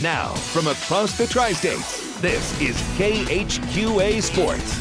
Now, from across the tri-states, this is KHQA Sports.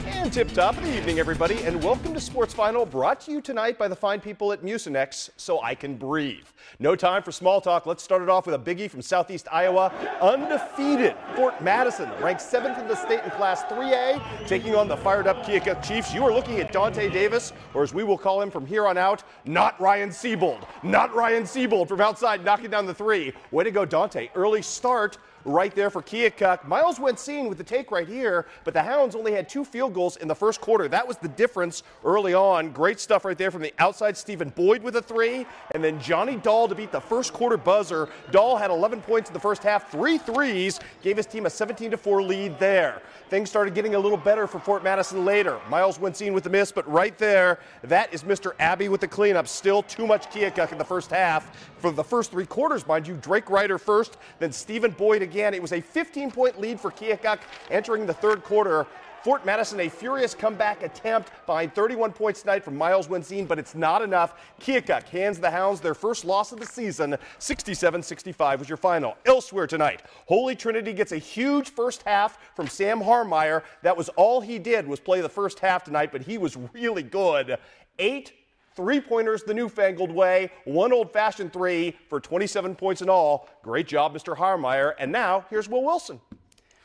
And tip top of the evening, everybody, and welcome to Sports Final, brought to you tonight by the fine people at Mucinex, so I can breathe. No time for small talk. Let's start it off with a biggie from Southeast Iowa. Undefeated Fort Madison, ranked 7th in the state in Class 3A, taking on the fired-up Keokuk Chiefs. You are looking at Dante Davis, or as we will call him from here on out, not Ryan Siebold. Not Ryan Siebold from outside, knocking down the three. Way to go, Dante. Early start right there for Keokuk. Miles went seen with the take right here, but the Hounds only had 2 field goals in the first quarter. That was the difference early on. Great stuff right there from the outside. Stephen Boyd with a 3, and then Johnny Dahl to beat the first quarter buzzer. Dahl had 11 points in the first half, 3 threes, gave his team a 17-4 lead there. Things started getting a little better for Fort Madison later. Miles went seen with the miss, but right there, that is Mr. Abbey with the cleanup. Still too much Keokuk in the first half. For the first 3 quarters, mind you, Drake Ryder first, then Stephen Boyd again. It was a 15-point lead for Keokuk entering the third quarter. Fort Madison, a furious comeback attempt behind 31 points tonight from Miles Wenzine, but it's not enough. Keokuk hands the Hounds their first loss of the season. 67-65 was your final. Elsewhere tonight, Holy Trinity gets a huge first half from Sam Harmeyer. That was all he did, was play the first half tonight, but he was really good. 8 3-pointers the newfangled way, 1 old-fashioned 3 for 27 points in all. Great job, Mr. Harmeyer. And now, here's Will Wilson.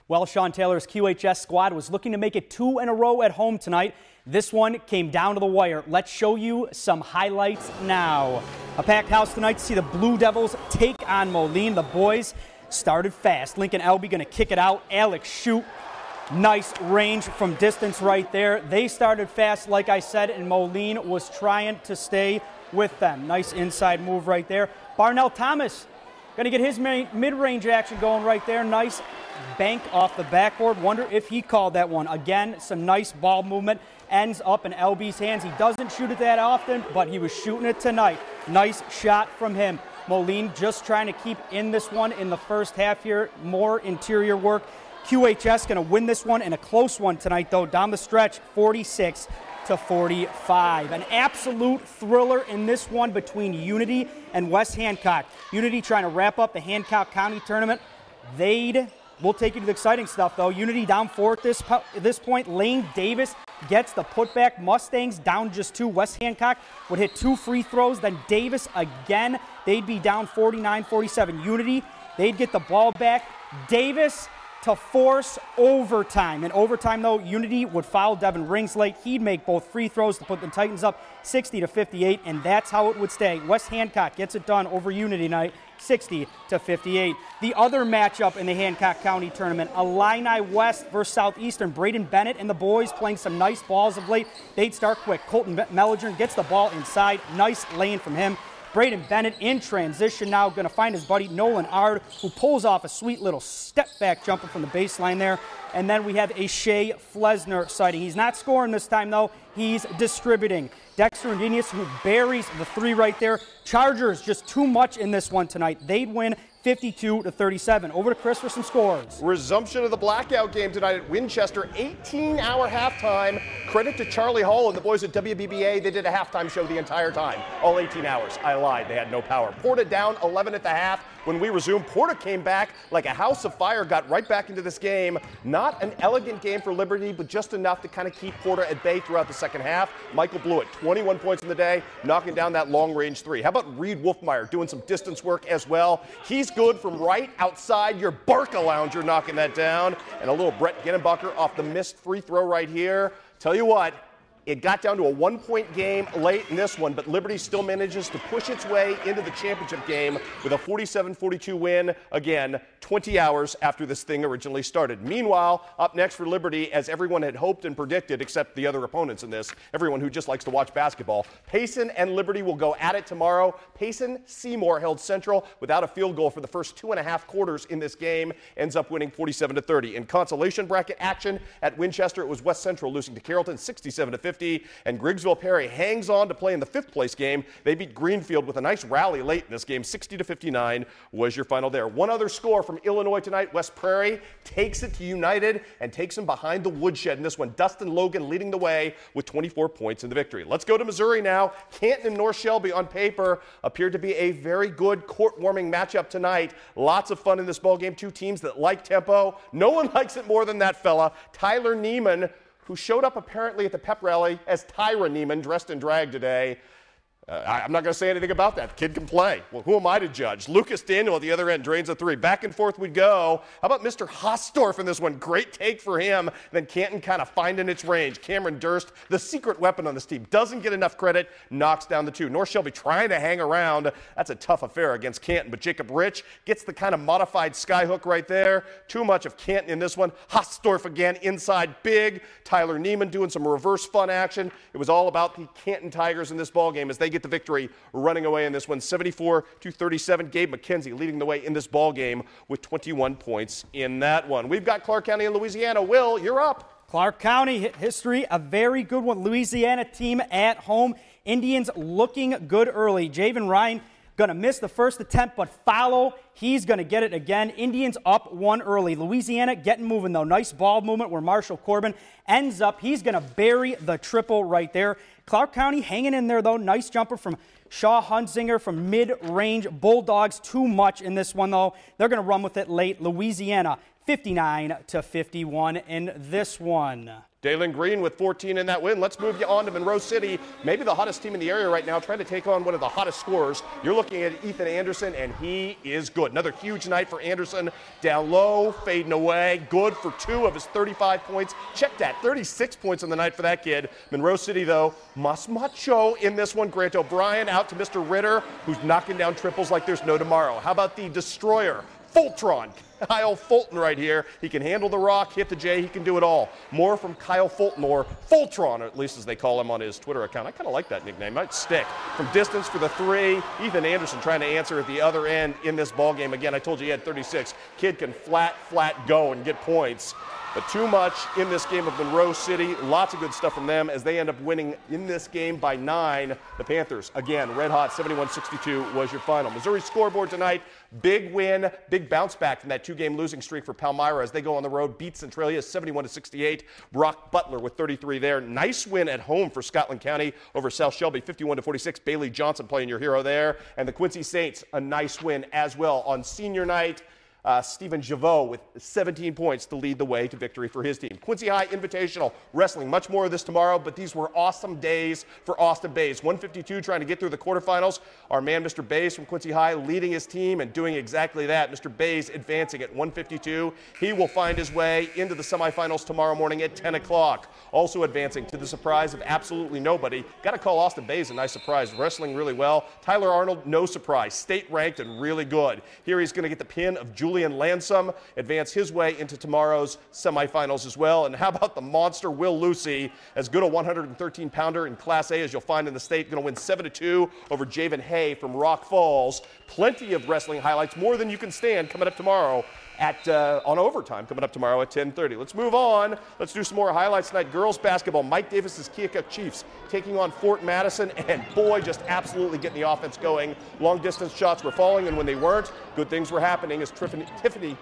Well, Sean Taylor's QHS squad was looking to make it 2 in a row at home tonight. This one came down to the wire. Let's show you some highlights now. A packed house tonight to see the Blue Devils take on Moline. The boys started fast. Lincoln Elby going to kick it out. Alex shoot. Nice range from distance right there. They started fast, like I said, and Moline was trying to stay with them. Nice inside move right there. Barnell Thomas going to get his mid-range action going right there. Nice bank off the backboard. Wonder if he called that one. Again, some nice ball movement. Ends up in LB's hands. He doesn't shoot it that often, but he was shooting it tonight. Nice shot from him. Moline just trying to keep in this one in the first half here. More interior work. QHS going to win this one in a close one tonight, though. Down the stretch, 46-45. An absolute thriller in this one between Unity and West Hancock. Unity trying to wrap up the Hancock County tournament. We'll take you to the exciting stuff, though. Unity down 4 at this point. Lane Davis gets the putback. Mustangs down just 2. West Hancock would hit 2 free throws. Then Davis again. They'd be down 49-47. Unity, they'd get the ball back. Davis to force overtime. In overtime, though, Unity would foul Devin Ringslake. He'd make both free throws to put the Titans up 60-58, and that's how it would stay. West Hancock gets it done over Unity tonight, 60-58. The other matchup in the Hancock County tournament, Illini West versus Southeastern. Braden Bennett and the boys playing some nice balls of late. They'd start quick. Colton Mellinger gets the ball inside. Nice lane from him. Braden Bennett in transition now, going to find his buddy Nolan Ard, who pulls off a sweet little step-back jumper from the baseline there. And then we have a Shea Flesner sighting. He's not scoring this time, though. He's distributing. Dexter Indenius, who buries the 3 right there. Chargers just too much in this one tonight. They'd win 52-37. Over to Chris for some scores. Resumption of the blackout game tonight at Winchester. 18-hour halftime. Credit to Charlie Hall and the boys at WBBA. They did a halftime show the entire time. All 18 hours. I lied. They had no power. Porta down 11 at the half. When we resumed, Porta came back like a house of fire, got right back into this game. Not an elegant game for Liberty, but just enough to kind of keep Porta at bay throughout the second half. Michael Blewett, 21 points in the day, knocking down that long-range 3. How about Reed Wolfmeyer doing some distance work as well? He's good from right outside your Barca Lounger, knocking that down. And a little Brett Ginnebacher off the missed free throw right here. Tell you what, it got down to a 1-point game late in this one, but Liberty still manages to push its way into the championship game with a 47-42 win. Again, 20 hours after this thing originally started. Meanwhile, up next for Liberty, as everyone had hoped and predicted, except the other opponents in this, everyone who just likes to watch basketball, Payson and Liberty will go at it tomorrow. Payson Seymour held Central without a field goal for the first 2.5 quarters in this game, ends up winning 47-30. In consolation bracket action at Winchester, it was West Central losing to Carrollton 67-50. 50-50, and Griggsville Perry hangs on to play in the 5th place game. They beat Greenfield with a nice rally late in this game. 60-59 was your final there. One other score from Illinois tonight. West Prairie takes it to United and takes them behind the woodshed in this one. Dustin Logan leading the way with 24 points in the victory. Let's go to Missouri now. Canton and North Shelby on paper appeared to be a very good court-warming matchup tonight. Lots of fun in this ball game. Two teams that like tempo. No one likes it more than that fella, Tyler Neiman, who showed up apparently at the pep rally as Tyra Neiman, dressed in drag today. I'm not going to say anything about that. The kid can play. Well, who am I to judge? Lucas Daniel at the other end drains a 3. Back and forth we go. How about Mr. Hostorf in this one? Great take for him. Then Canton kind of finding its range. Cameron Durst, the secret weapon on this team, doesn't get enough credit, knocks down the 2. North Shelby trying to hang around. That's a tough affair against Canton, but Jacob Rich gets the kind of modified skyhook right there. Too much of Canton in this one. Hostorf again inside big. Tyler Neiman doing some reverse fun action. It was all about the Canton Tigers in this ball game as they get the victory, running away in this one, 74-37. Gabe McKenzie leading the way in this ball game with 21 points in that one. We've got Clark County in Louisiana. Will, you're up. Clark County history, a very good one. Louisiana team at home. Indians looking good early. Javen Ryan going to miss the first attempt, but follow. He's going to get it again. Indians up 1 early. Louisiana getting moving, though. Nice ball movement where Marshall Corbin ends up. He's going to bury the triple right there. Clark County hanging in there, though. Nice jumper from Shaw Hunsinger from mid-range. Bulldogs too much in this one, though. They're going to run with it late. Louisiana 59-51 in this one. Dalen Green with 14 in that win. Let's move you on to Monroe City, maybe the hottest team in the area right now, trying to take on one of the hottest scorers. You're looking at Ethan Anderson, and he is good. Another huge night for Anderson. Down low, fading away. Good for 2 of his 35 points. Check that, 36 points on the night for that kid. Monroe City, though, mas macho in this one. Grant O'Brien out to Mr. Ritter, who's knocking down triples like there's no tomorrow. How about the destroyer, Fultron? Kyle Fulton right here. He can handle the rock, hit the J, he can do it all. More from Kyle Fulton, or Fultron, or at least as they call him on his Twitter account. I kind of like that nickname. Might stick. From distance for the 3, Ethan Anderson trying to answer at the other end in this ball game. Again, I told you he had 36. Kid can flat go and get points. But too much in this game of Monroe City. Lots of good stuff from them as they end up winning in this game by 9. The Panthers, again, red hot, 71-62 was your final. Missouri scoreboard tonight, big win, big bounce back from that 2-game losing streak for Palmyra as they go on the road, beat Centralia 71-68. Brock Butler with 33 there. Nice win at home for Scotland County over South Shelby, 51-46. Bailey Johnson playing your hero there. And the Quincy Saints, a nice win as well on senior night. Stephen Javaux with 17 points to lead the way to victory for his team. Quincy High Invitational Wrestling. Much more of this tomorrow, but these were awesome days for Austin Bays. 152 trying to get through the quarterfinals. Our man, Mr. Bays from Quincy High, leading his team and doing exactly that. Mr. Bays advancing at 152. He will find his way into the semifinals tomorrow morning at 10 o'clock. Also advancing to the surprise of absolutely nobody. Got to call Austin Bays a nice surprise. Wrestling really well. Tyler Arnold, no surprise. State ranked and really good. Here he's going to get the pin of Julian Lansom, advance his way into tomorrow's semifinals as well. And how about the monster Will Lucy, as good a 113-pounder in Class A as you'll find in the state, going to win 7-2 over Javen Hay from Rock Falls. Plenty of wrestling highlights, more than you can stand, coming up tomorrow at on overtime, coming up tomorrow at 10:30. Let's move on. Let's do some more highlights tonight. Girls basketball, Mike Davis's Keokuk Chiefs taking on Fort Madison, and boy, just absolutely getting the offense going. Long distance shots were falling, and when they weren't, good things were happening as Trinity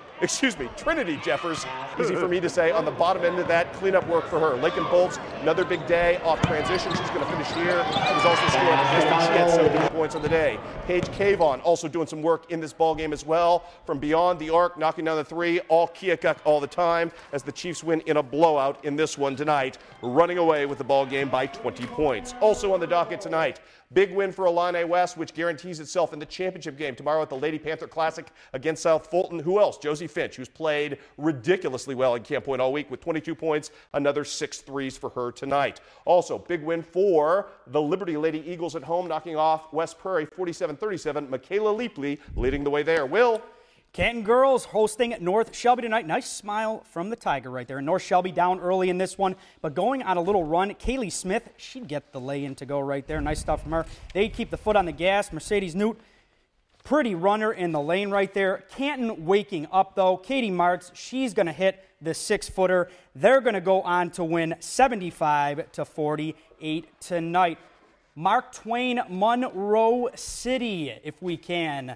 Jeffers, easy for me to say, on the bottom end of that, cleanup work for her. Lakin Bolts, another big day off transition. She's going to finish here. She was also scoring the distance. She had 17 points on the day. Paige Cavon also doing some work in this ball game as well. From beyond the arc, knocking down the 3, all Keokuk all the time as the Chiefs win in a blowout in this one tonight, running away with the ball game by 20 points. Also on the docket tonight, big win for Illini West, which guarantees itself in the championship game tomorrow at the Lady Panther Classic against South Fulton. Who else? Josie Finch, who's played ridiculously well in Camp Point all week with 22 points, another 6 threes for her tonight. Also, big win for the Liberty Lady Eagles at home, knocking off West Prairie 47-37. Michaela Leapley leading the way there. Will? Canton girls hosting North Shelby tonight. Nice smile from the Tiger right there. North Shelby down early in this one, but going on a little run. Kaylee Smith, she'd get the lay-in to go right there. Nice stuff from her. They'd keep the foot on the gas. Mercedes Newt, pretty runner in the lane right there. Canton waking up, though. Katie Martz, she's going to hit the 6-footer. They're going to go on to win 75-48 tonight. Mark Twain, Monroe City, if we can.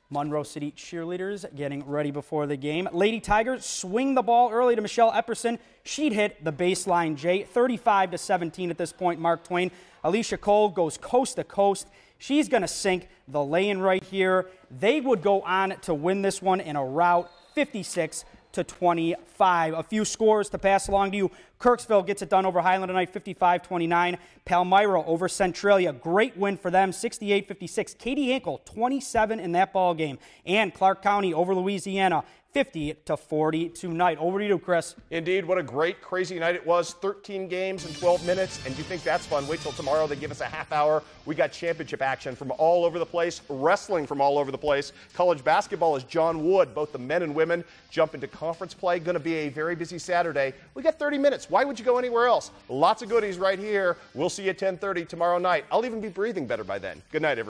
Monroe City cheerleaders getting ready before the game. Lady Tigers swing the ball early to Michelle Epperson. She'd hit the baseline J, 35-17 at this point, Mark Twain. Alicia Cole goes coast to coast. She's going to sink the lay-in right here. They would go on to win this one in a rout, 56-25. A few scores to pass along to you. Kirksville gets it done over Highland tonight, 55-29. Palmyra over Centralia, great win for them, 68-56. Katie Hinkle, 27 in that ball game. And Clark County over Louisiana, 50-40 tonight. Over to you, Chris. Indeed, what a great, crazy night it was. 13 games in 12 minutes, and you think that's fun. Wait till tomorrow. They give us a half hour. We got championship action from all over the place, wrestling from all over the place. College basketball is John Wood. Both the men and women jump into conference play. Going to be a very busy Saturday. We got 30 minutes. Why would you go anywhere else? Lots of goodies right here. We'll see you at 10:30 tomorrow night. I'll even be breathing better by then. Good night, everyone.